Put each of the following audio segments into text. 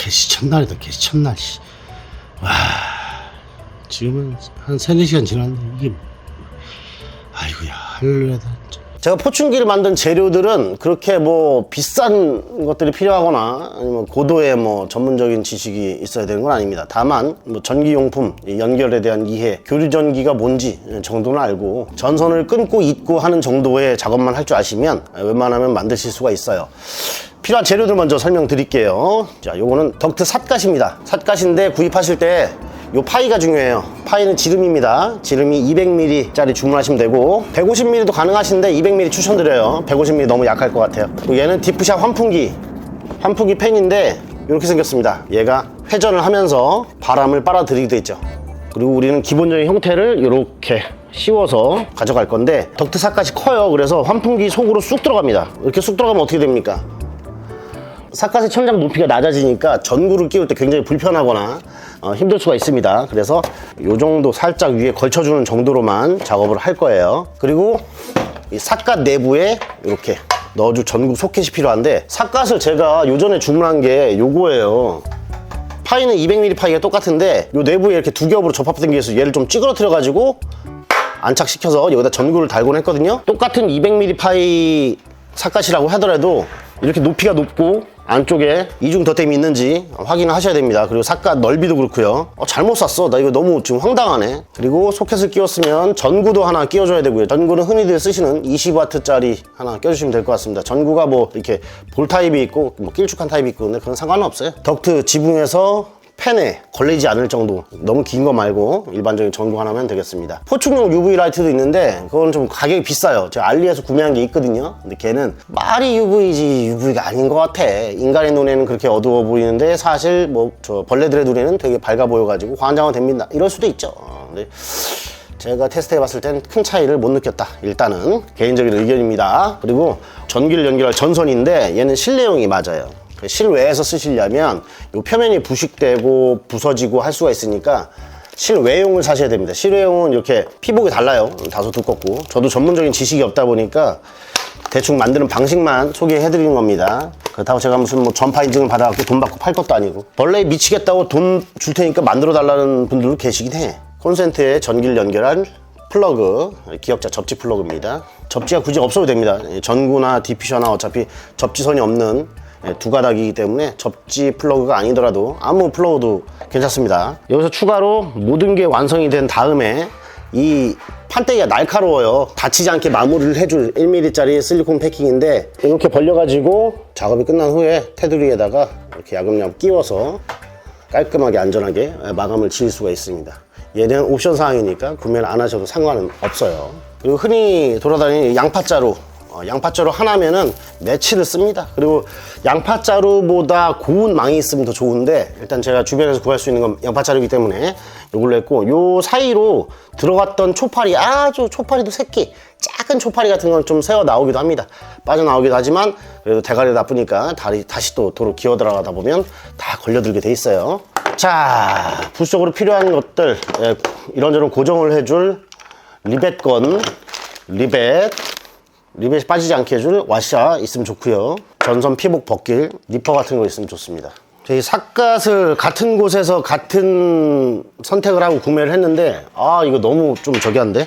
개시 첫날이다. 개시 첫날. 와, 지금은 한 3-4시간 지났는데 이게 아이고야 할렐루야다. 제가 포춘기를 만든 재료들은 그렇게 뭐 비싼 것들이 필요하거나 아니면 고도의 뭐 전문적인 지식이 있어야 되는 건 아닙니다. 다만 뭐 전기용품 연결에 대한 이해, 교류전기가 뭔지 정도는 알고 전선을 끊고 잇고 하는 정도의 작업만 할 줄 아시면 웬만하면 만드실 수가 있어요. 필요한 재료들 먼저 설명드릴게요. 자, 요거는 덕트 삿갓입니다. 삿갓인데 구입하실 때 요 파이가 중요해요. 파이는 지름입니다. 지름이 200mm 짜리 주문하시면 되고 150mm도 가능하신데 200mm 추천드려요. 150mm 너무 약할 것 같아요. 얘는 디프샵 환풍기 팬인데 이렇게 생겼습니다. 얘가 회전을 하면서 바람을 빨아들이게 돼 있죠. 그리고 우리는 기본적인 형태를 이렇게 씌워서 가져갈 건데 덕트 삿갓이 커요. 그래서 환풍기 속으로 쑥 들어갑니다. 이렇게 쑥 들어가면 어떻게 됩니까? 삿갓의 천장 높이가 낮아지니까 전구를 끼울 때 굉장히 불편하거나 힘들 수가 있습니다. 그래서 이 정도 살짝 위에 걸쳐주는 정도로만 작업을 할 거예요. 그리고 이 삿갓 내부에 이렇게 넣어줄 전구 소켓이 필요한데 삿갓을 제가 요전에 주문한 게 요거예요. 파이는 200mm 파이가 똑같은데 요 내부에 이렇게 두 겹으로 접합된 게 있어서 얘를 좀 찌그러뜨려 가지고 안착시켜서 여기다 전구를 달곤 했거든요. 똑같은 200mm 파이 삿갓이라고 하더라도 이렇게 높이가 높고 안쪽에 이중 덧댐이 있는지 확인을 하셔야 됩니다. 그리고 삿갓 넓이도 그렇고요. 잘못 샀어. 나 이거 너무 지금 황당하네. 그리고 소켓을 끼웠으면 전구도 하나 끼워줘야 되고요. 전구는 흔히들 쓰시는 20W짜리 하나 껴주시면 될 것 같습니다. 전구가 뭐 이렇게 볼 타입이 있고 뭐 길쭉한 타입이 있고 근데 그건 상관은 없어요. 덕트 지붕에서 팬에 걸리지 않을 정도, 너무 긴 거 말고 일반적인 전구 하나면 되겠습니다. 포충용 UV 라이트도 있는데 그건 좀 가격이 비싸요. 제가 알리에서 구매한 게 있거든요. 근데 걔는 말이 UV지 UV가 아닌 것 같아. 인간의 눈에는 그렇게 어두워 보이는데 사실 뭐 저 벌레들의 눈에는 되게 밝아 보여가지고 환장은 됩니다. 이럴 수도 있죠. 근데 제가 테스트해 봤을 땐 큰 차이를 못 느꼈다. 일단은 개인적인 의견입니다. 그리고 전기를 연결할 전선인데 얘는 실내용이 맞아요. 실외에서 쓰시려면 이 표면이 부식되고 부서지고 할 수가 있으니까 실외용을 사셔야 됩니다. 실외용은 이렇게 피복이 달라요. 다소 두껍고 저도 전문적인 지식이 없다 보니까 대충 만드는 방식만 소개해 드리는 겁니다. 그렇다고 제가 무슨 뭐 전파 인증을 받아갖고 돈 받고 팔 것도 아니고 벌레에 미치겠다고 돈 줄 테니까 만들어 달라는 분들도 계시긴 해. 콘센트에 전기를 연결한 플러그, 기역자 접지 플러그입니다. 접지가 굳이 없어도 됩니다. 전구나 디퓨저나 어차피 접지선이 없는 두 가닥이기 때문에 접지 플러그가 아니더라도 아무 플러그도 괜찮습니다. 여기서 추가로 모든 게 완성이 된 다음에 이 판때기가 날카로워요. 다치지 않게 마무리를 해줄 1mm짜리 실리콘 패킹인데 이렇게 벌려가지고 작업이 끝난 후에 테두리에다가 이렇게 야금야금 끼워서 깔끔하게 안전하게 마감을 지을 수가 있습니다. 얘는 옵션 사항이니까 구매를 안 하셔도 상관은 없어요. 그리고 흔히 돌아다니는 양파자루 양파자루 하나면은 며칠을 씁니다. 그리고 양파자루보다 고운 망이 있으면 더 좋은데 일단 제가 주변에서 구할 수 있는 건 양파자루이기 때문에 이걸로 했고 요 사이로 들어갔던 초파리 아주 초파리도 새끼 작은 초파리 같은 건 좀 새어 나오기도 합니다. 빠져나오기도 하지만 그래도 대가리 나쁘니까 다시 또 도로 기어 들어가다 보면 다 걸려들게 돼 있어요. 자, 부수적으로 필요한 것들 이런저런 고정을 해줄 리벳건 리벳이 빠지지 않게 해줄 와샤 있으면 좋고요. 전선 피복 벗길 니퍼 같은 거 있으면 좋습니다. 저희 삿갓을 같은 곳에서 같은 선택을 하고 구매를 했는데 이거 너무 좀 저기한데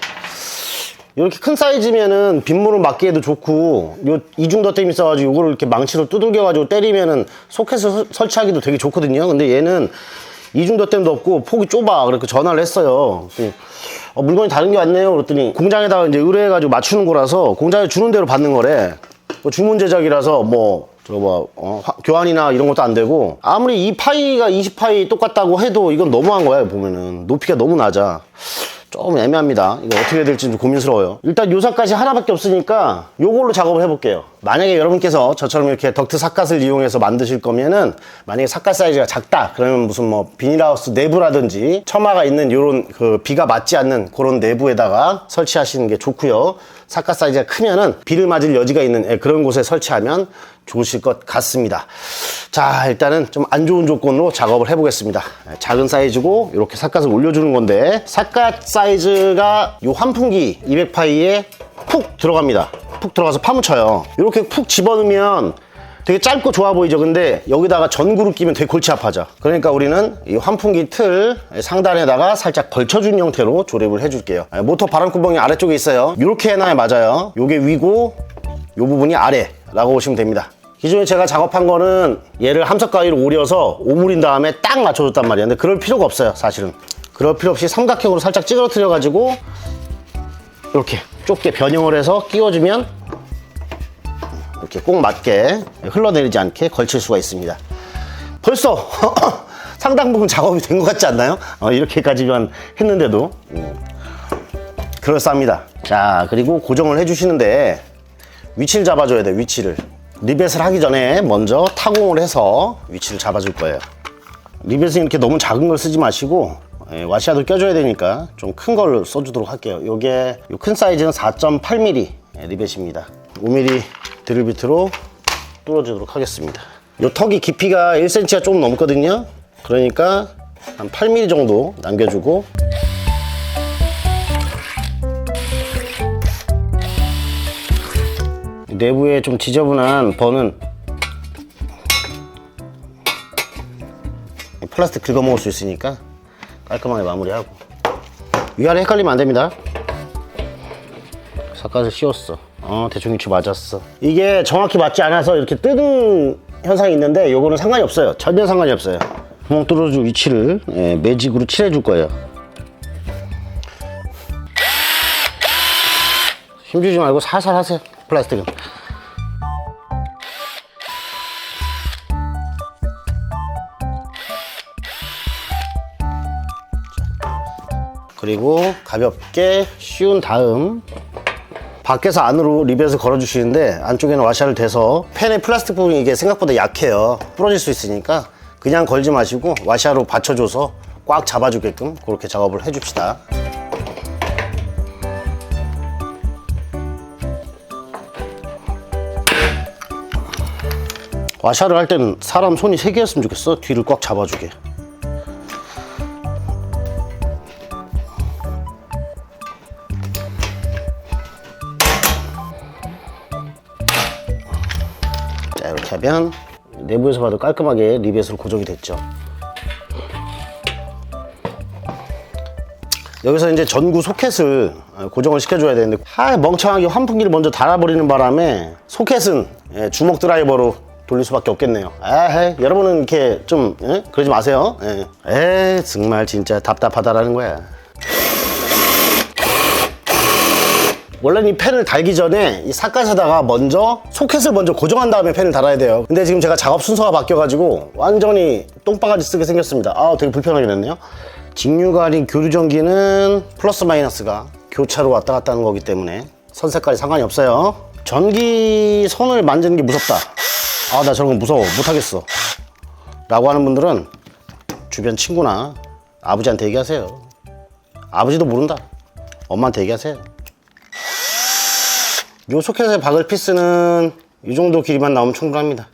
이렇게 큰 사이즈면은 빗물을 막기에도 좋고 요 이중 덧댐이 있어가지고 이거를 이렇게 망치로 두들겨가지고 때리면은 소켓을 설치하기도 되게 좋거든요. 근데 얘는 이중 덧댐도 없고 폭이 좁아. 그래서 전화를 했어요. 물건이 다른 게 왔네요. 그랬더니 공장에다가 이제 의뢰해가지고 맞추는 거라서 공장에 주는 대로 받는 거래. 주문 제작이라서 교환이나 이런 것도 안 되고 아무리 이 파이가 20파이 똑같다고 해도 이건 너무한 거야. 보면은 높이가 너무 낮아. 좀 애매합니다. 이거 어떻게 해야 될지 좀 고민스러워요. 일단 요 삿갓이 하나밖에 없으니까 요걸로 작업을 해볼게요. 만약에 여러분께서 저처럼 이렇게 덕트 삿갓을 이용해서 만드실 거면은 만약에 삿갓 사이즈가 작다 그러면 무슨 뭐 비닐하우스 내부라든지 처마가 있는 요런 그 비가 맞지 않는 그런 내부에다가 설치하시는 게 좋고요. 삿갓 사이즈가 크면은 비를 맞을 여지가 있는 그런 곳에 설치하면 좋으실 것 같습니다. 자, 일단은 좀 안 좋은 조건으로 작업을 해보겠습니다. 작은 사이즈고 이렇게 삿갓을 올려주는 건데 삿갓 사이즈가 요 환풍기 200파이에 푹 들어갑니다. 푹 들어가서 파묻혀요. 이렇게 푹 집어넣으면 되게 짧고 좋아 보이죠. 근데 여기다가 전구를 끼면 되게 골치 아파져. 그러니까 우리는 이 환풍기 틀 상단에다가 살짝 걸쳐준 형태로 조립을 해줄게요. 모터 바람구멍이 아래쪽에 있어요. 이렇게 해놔야 맞아요. 요게 위고 요 부분이 아래라고 보시면 됩니다. 기존에 제가 작업한 거는 얘를 함석 가위로 오려서 오므린 다음에 딱 맞춰줬단 말이에요. 근데 그럴 필요가 없어요, 사실은. 그럴 필요 없이 삼각형으로 살짝 찌그러뜨려 가지고 이렇게 좁게 변형을 해서 끼워주면 이렇게 꼭 맞게 흘러내리지 않게 걸칠 수가 있습니다. 벌써 상당 부분 작업이 된 것 같지 않나요? 이렇게까지만 했는데도 그럴싸합니다. 자, 그리고 고정을 해주시는데 위치를 잡아줘야 돼요. 위치를. 리벳을 하기 전에 먼저 타공을 해서 위치를 잡아줄 거예요. 리벳은 이렇게 너무 작은 걸 쓰지 마시고 와시아도 껴줘야 되니까 좀 큰 걸 써주도록 할게요. 요게 요 큰 사이즈는 4.8mm 리벳입니다. 5mm 드릴 비트로 뚫어주도록 하겠습니다. 요 턱이 깊이가 1cm가 조금 넘거든요. 그러니까 한 8mm 정도 남겨주고, 내부에 좀 지저분한 번은 플라스틱 긁어먹을 수 있으니까 깔끔하게 마무리하고, 위아래 헷갈리면 안됩니다. 삿갓을 씌웠어. 대충 위치 맞았어. 이게 정확히 맞지 않아서 이렇게 뜨는 현상이 있는데 요거는 상관이 없어요. 전혀 상관이 없어요. 구멍 뚫어줄 위치를 매직으로 칠해줄 거예요. 힘주지 말고 살살 하세요. 플라스틱은. 그리고 가볍게 씌운 다음 밖에서 안으로 리벳을 걸어 주시는데, 안쪽에는 와샤를 대서 팬의 플라스틱 부분이 이게 생각보다 약해요. 부러질 수 있으니까 그냥 걸지 마시고 와샤로 받쳐줘서 꽉 잡아주게끔 그렇게 작업을 해줍시다. 와샤를 할 때는 사람 손이 3개였으면 좋겠어. 뒤를 꽉 잡아주게. 자, 이렇게 하면 내부에서 봐도 깔끔하게 리벳으로 고정이 됐죠. 여기서 이제 전구 소켓을 고정을 시켜줘야 되는데, 멍청하게 환풍기를 먼저 달아버리는 바람에 소켓은 주먹 드라이버로 돌릴 수밖에 없겠네요. 여러분은 이렇게 좀 그러지 마세요. 정말 진짜 답답하다라는 거야. 원래는 이 펜을 달기 전에 이 삿갓에다가 먼저 소켓을 먼저 고정한 다음에 펜을 달아야 돼요. 근데 지금 제가 작업 순서가 바뀌어가지고 완전히 똥바가지 쓰게 생겼습니다. 되게 불편하게 됐네요. 직류가리 교류전기는 플러스 마이너스가 교차로 왔다 갔다 하는 거기 때문에 선 색깔이 상관이 없어요. 전기 선을 만지는 게 무섭다, 나 저런 거 무서워, 못하겠어 라고 하는 분들은 주변 친구나 아버지한테 얘기하세요. 아버지도 모른다, 엄마한테 얘기하세요. 요 소켓에 박을 피스는 이 정도 길이만 나오면 충분합니다.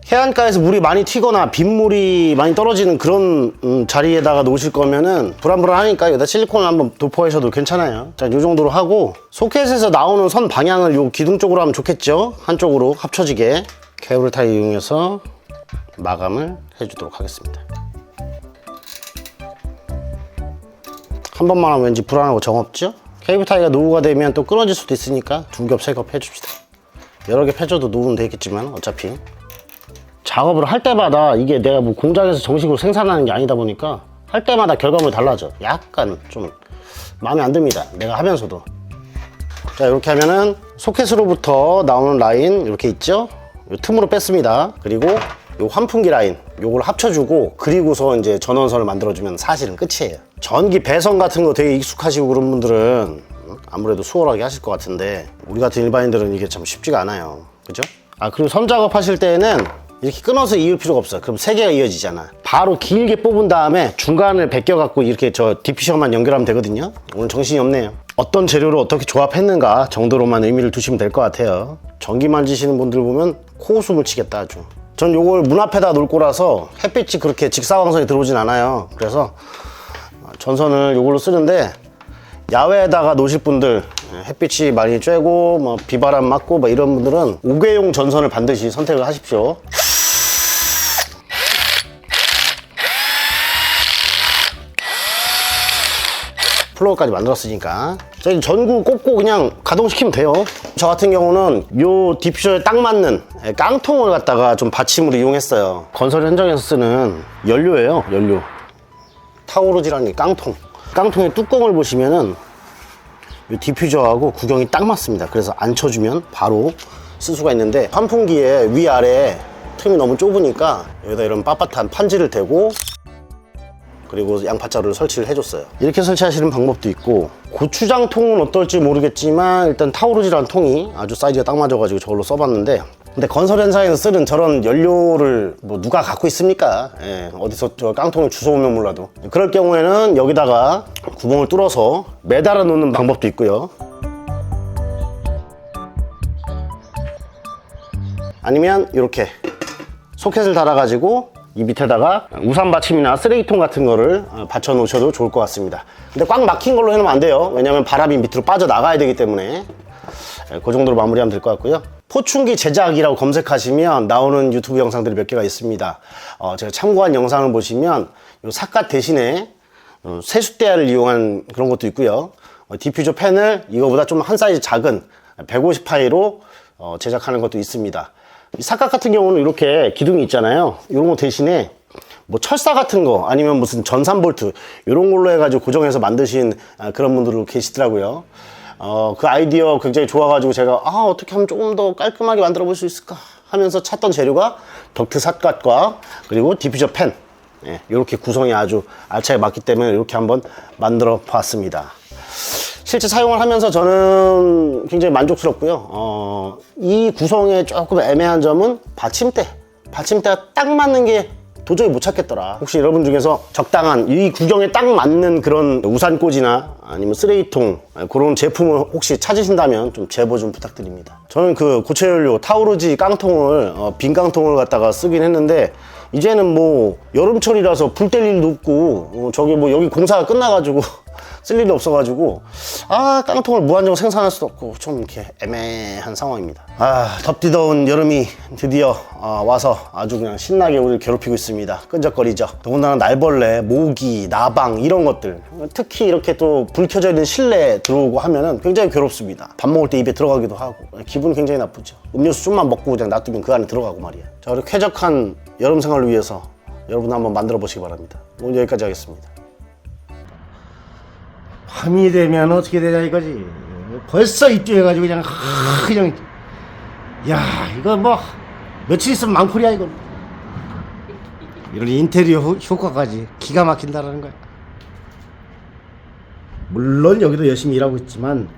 해안가에서 물이 많이 튀거나 빗물이 많이 떨어지는 그런 자리에다가 놓으실 거면은 불안불안하니까 여기다 실리콘을 한번 도포하셔도 괜찮아요. 자, 요 정도로 하고, 소켓에서 나오는 선 방향을 요 기둥 쪽으로 하면 좋겠죠. 한쪽으로 합쳐지게 케이블 타이 이용해서 마감을 해주도록 하겠습니다. 한 번만 하면 왠지 불안하고 정없죠? 케이블 타이가 노후가 되면 또 끊어질 수도 있으니까 2겹, 3겹 해줍시다. 여러 개 펴줘도 노후는 되겠지만 어차피 작업을 할 때마다, 이게 내가 뭐 공장에서 정식으로 생산하는 게 아니다 보니까 할 때마다 결과물이 달라져. 약간 좀 마음에 안 듭니다, 내가 하면서도. 자, 이렇게 하면은 소켓으로부터 나오는 라인 이렇게 있죠? 이 틈으로 뺐습니다. 그리고 요 환풍기 라인 요걸 합쳐주고, 그리고서 이제 전원선을 만들어주면 사실은 끝이에요. 전기 배선 같은 거 되게 익숙하시고 그런 분들은 아무래도 수월하게 하실 것 같은데, 우리 같은 일반인들은 이게 참 쉽지가 않아요. 그죠? 그리고 선 작업하실 때는 이렇게 끊어서 이을 필요가 없어요. 그럼 3개가 이어지잖아. 바로 길게 뽑은 다음에 중간을 베껴갖고 이렇게 저 디퓨저만 연결하면 되거든요. 오늘 정신이 없네요. 어떤 재료를 어떻게 조합했는가 정도로만 의미를 두시면 될 것 같아요. 전기 만지시는 분들 보면 코웃음을 치겠다 아주. 전 요걸 문 앞에다 놓을 거라서 햇빛이 그렇게 직사광선이 들어오진 않아요. 그래서 전선을 요걸로 쓰는데, 야외에다가 놓으실 분들, 햇빛이 많이 쬐고 뭐 비바람 맞고 뭐 이런 분들은 5개용 전선을 반드시 선택을 하십시오. 플로어까지 만들었으니까 자, 이제 전구 꽂고 그냥 가동시키면 돼요. 저 같은 경우는 요 디퓨저에 딱 맞는 깡통을 갖다가 좀 받침으로 이용했어요. 건설 현장에서 쓰는 연료예요. 연료 타오르지라는 깡통. 깡통의 뚜껑을 보시면은 이 디퓨저하고 구경이 딱 맞습니다. 그래서 안 쳐주면 바로 쓸 수가 있는데, 환풍기에 위아래 틈이 너무 좁으니까 여기다 이런 빳빳한 판지를 대고, 그리고 양파자루를 설치를 해줬어요. 이렇게 설치하시는 방법도 있고, 고추장통은 어떨지 모르겠지만 일단 타오르지라는 통이 아주 사이즈가 딱 맞아가지고 저걸로 써봤는데, 근데 건설 현장에서 쓰는 저런 연료를 뭐 누가 갖고 있습니까? 예, 어디서 저 깡통을 주워오면 몰라도. 그럴 경우에는 여기다가 구멍을 뚫어서 매달아 놓는 방법도 있고요. 아니면 이렇게 소켓을 달아가지고 이 밑에다가 우산 받침이나 쓰레기통 같은 거를 받쳐 놓으셔도 좋을 것 같습니다. 근데 꽉 막힌 걸로 해놓으면 안 돼요. 왜냐면 바람이 밑으로 빠져나가야 되기 때문에. 그 정도로 마무리하면 될 것 같고요. 포충기 제작이라고 검색하시면 나오는 유튜브 영상들이 몇 개가 있습니다. 제가 참고한 영상을 보시면 요 삿갓 대신에 세숫대야를 이용한 그런 것도 있고요. 디퓨저 팬을 이거보다 좀 한 사이즈 작은 150파이로 제작하는 것도 있습니다. 이 삿갓 같은 경우는 이렇게 기둥이 있잖아요. 이런 거 대신에 뭐 철사 같은 거 아니면 무슨 전산 볼트 이런 걸로 해가지고 고정해서 만드신 그런 분들도 계시더라고요. 그 아이디어 굉장히 좋아가지고 제가 어떻게 하면 조금 더 깔끔하게 만들어 볼 수 있을까 하면서 찾던 재료가 덕트 삿갓과 그리고 디퓨저 팬, 이렇게 구성이 아주 알차게 맞기 때문에 이렇게 한번 만들어 봤습니다. 실제 사용을 하면서 저는 굉장히 만족스럽고요. 이 구성에 조금 애매한 점은 받침대가 딱 맞는 게 도저히 못 찾겠더라. 혹시 여러분 중에서 적당한 이 구경에 딱 맞는 그런 우산꽂이나 아니면 쓰레기통 그런 제품을 혹시 찾으신다면 좀 제보 좀 부탁드립니다. 저는 그 고체연료 타오르지 깡통을 빈 깡통을 갖다가 쓰긴 했는데, 이제는 뭐 여름철이라서 불 뗄 일도 없고 저기 뭐 여기 공사가 끝나가지고 쓸 일도 없어가지고 깡통을 무한정 생산할 수도 없고 좀 이렇게 애매한 상황입니다. 덥디 더운 여름이 드디어 와서 아주 그냥 신나게 우리를 괴롭히고 있습니다. 끈적거리죠. 더군다나 날벌레, 모기, 나방 이런 것들, 특히 이렇게 또 불 켜져 있는 실내에 들어오고 하면은 굉장히 괴롭습니다. 밥 먹을 때 입에 들어가기도 하고 기분 굉장히 나쁘죠. 음료수 좀만 먹고 그냥 놔두면 그 안에 들어가고 말이야. 자, 우리 쾌적한 여름 생활을 위해서 여러분 한번 만들어 보시기 바랍니다. 오늘 여기까지 하겠습니다. 밤이 되면 어떻게 되냐 이거지. 벌써 입주해가지고 그냥 야, 이거 뭐 며칠 있으면 망풀이야 이거. 이런 인테리어 효과까지 기가 막힌다라는 거야. 물론 여기도 열심히 일하고 있지만